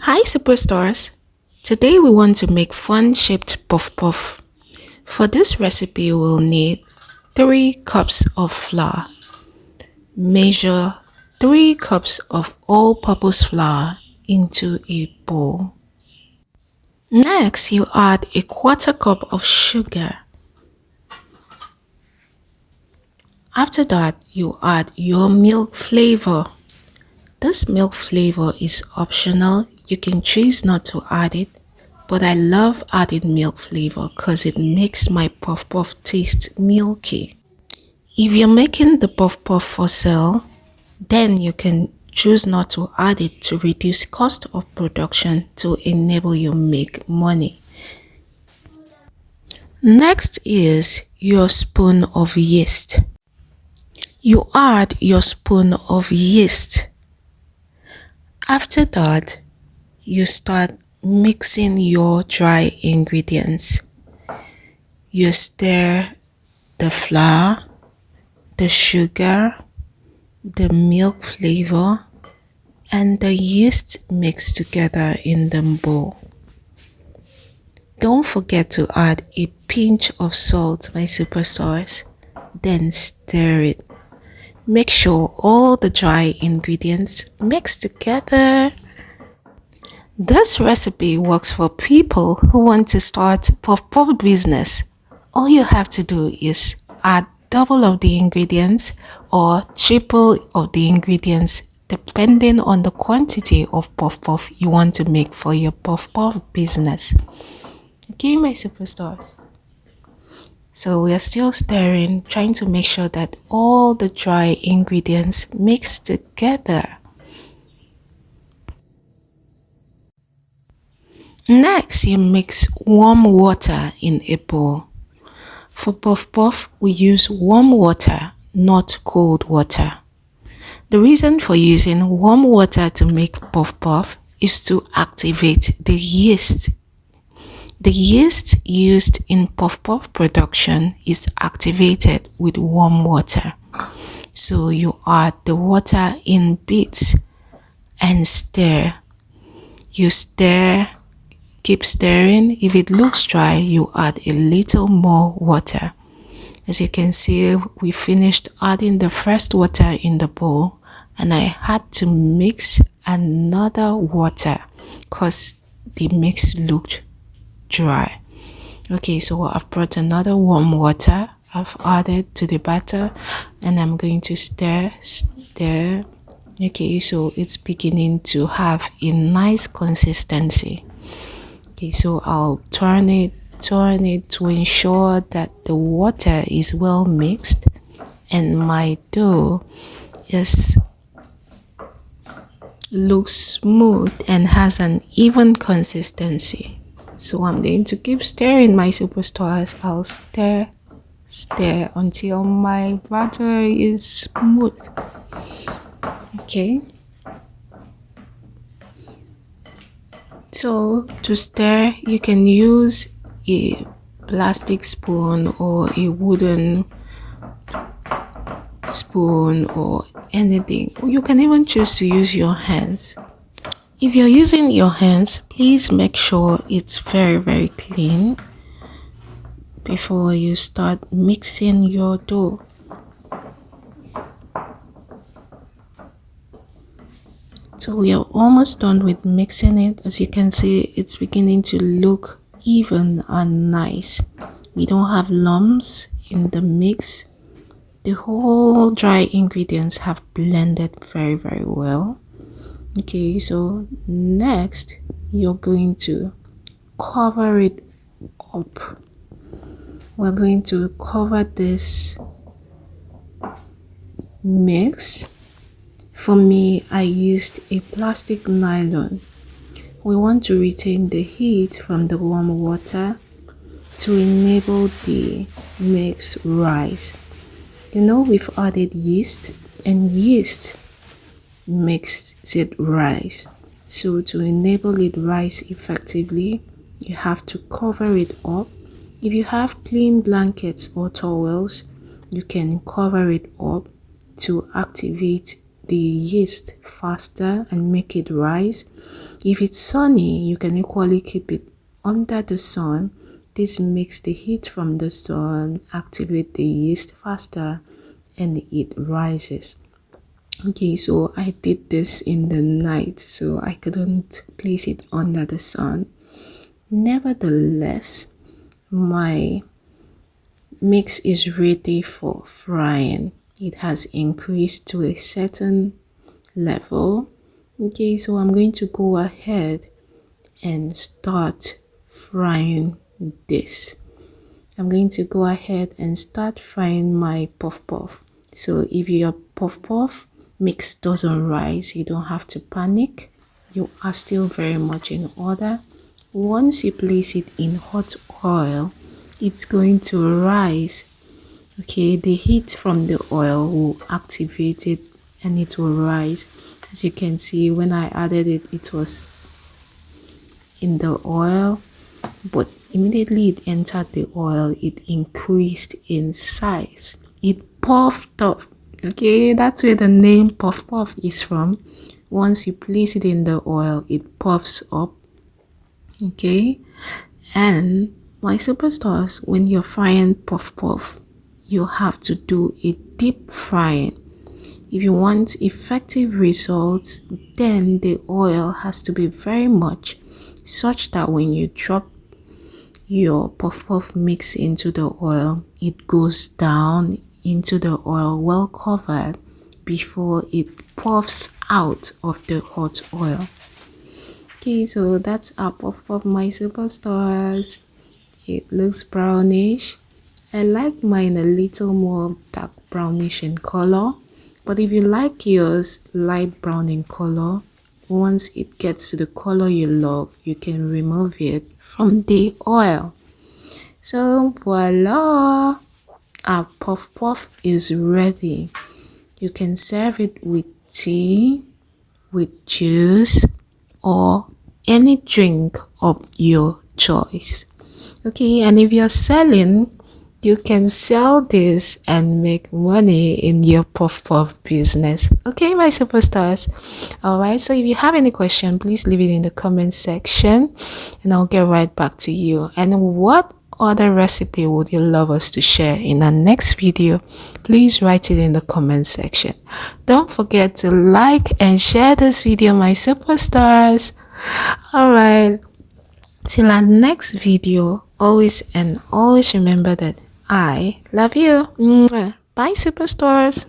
Hi superstars! Today we want to make fun shaped puff puff. For this recipe we'll need 3 cups of flour. Measure 3 cups of all-purpose flour into a bowl. Next you add a quarter cup of sugar. After that you add your milk flavor. This milk flavor is optional. You can choose not to add it, but I love adding milk flavor because it makes my puff puff taste milky. If you're making the puff puff for sale, then you can choose not to add it to reduce cost of production to enable you make money. Next is your spoon of yeast. You add your spoon of yeast. After that, you start mixing your dry ingredients. You stir the flour, the sugar, the milk flavor, and the yeast mixed together in the bowl. Don't forget to add a pinch of salt, my superstars. Then stir it. Make sure all the dry ingredients mix together. This recipe works for people who want to start puff puff business. All you have to do is add double of the ingredients or triple of the ingredients depending on the quantity of puff puff you want to make for your puff puff business. Okay, my superstars? So we are still stirring, trying to make sure that all the dry ingredients mix together. Next, you mix warm water in a bowl. For puff puff, we use warm water, not cold water. The reason for using warm water to make puff puff is to activate the yeast. The yeast used in puff puff production is activated with warm water. So you add the water in bits and stir. You stir, keep stirring. If it looks dry, you add a little more water. As you can see, we finished adding the first water in the bowl and I had to mix another water because the mix looked dry. Okay, so I've brought another warm water. I've added to the batter and I'm going to stir. Okay, so it's beginning to have a nice consistency. Okay, so I'll turn it to ensure that the water is well mixed and my dough looks smooth and has an even consistency. So I'm going to keep stirring, my superstars. I'll stir until my batter is smooth. Okay. So to stir, you can use a plastic spoon or a wooden spoon or anything. You can even choose to use your hands. If you're using your hands, please make sure it's very clean before you start mixing your dough. So we are almost done with mixing it. As you can see, it's beginning to look even and nice. We don't have lumps in the mix. The whole dry ingredients have blended very well. Okay, so next you're going to cover it up. We're going to cover this mix. For me, I used a plastic nylon. We want to retain the heat from the warm water to enable the mix rise. You know, we've added yeast and yeast makes it rise. So to enable it rise effectively, you have to cover it up. If you have clean blankets or towels, you can cover it up to activate the yeast faster and make it rise. If it's sunny, you can equally keep it under the sun. This makes the heat from the sun activate the yeast faster and it rises. Okay, so I did this in the night, so I couldn't place it under the sun. Nevertheless, my mix is ready for frying. It has increased to a certain level. Okay, so I'm going to go ahead and start frying this. I'm going to go ahead and start frying my puff puff. So if your puff puff mix doesn't rise, you don't have to panic. You are still very much in order. Once you place it in hot oil, it's going to rise. Okay, the heat from the oil will activate it and it will rise. As you can see, when I added it, it was in the oil, but immediately it entered the oil, it increased in size. It puffed up. Okay, that's where the name puff puff is from. Once you place it in the oil, it puffs up. Okay, and my superstars, when you're frying puff puff, you have to do a deep frying. If you want effective results, then the oil has to be very much such that when you drop your puff puff mix into the oil, it goes down into the oil well covered before it puffs out of the hot oil. Okay, so that's our puff puff, my superstars. It looks brownish. I like mine a little more dark brownish in color, but if you like yours light brown in color, once it gets to the color you love, you can remove it from the oil. So voila, our puff puff is ready. You can serve it with tea, with juice, or any drink of your choice. Okay, and if you're selling, you can sell this and make money in your puff puff business. Okay, my superstars. Alright, so if you have any question, please leave it in the comment section and I'll get right back to you. And what other recipe would you love us to share in our next video? Please write it in the comment section. Don't forget to like and share this video, my superstars. Alright, till our next video, always remember that I love you. Bye, superstars.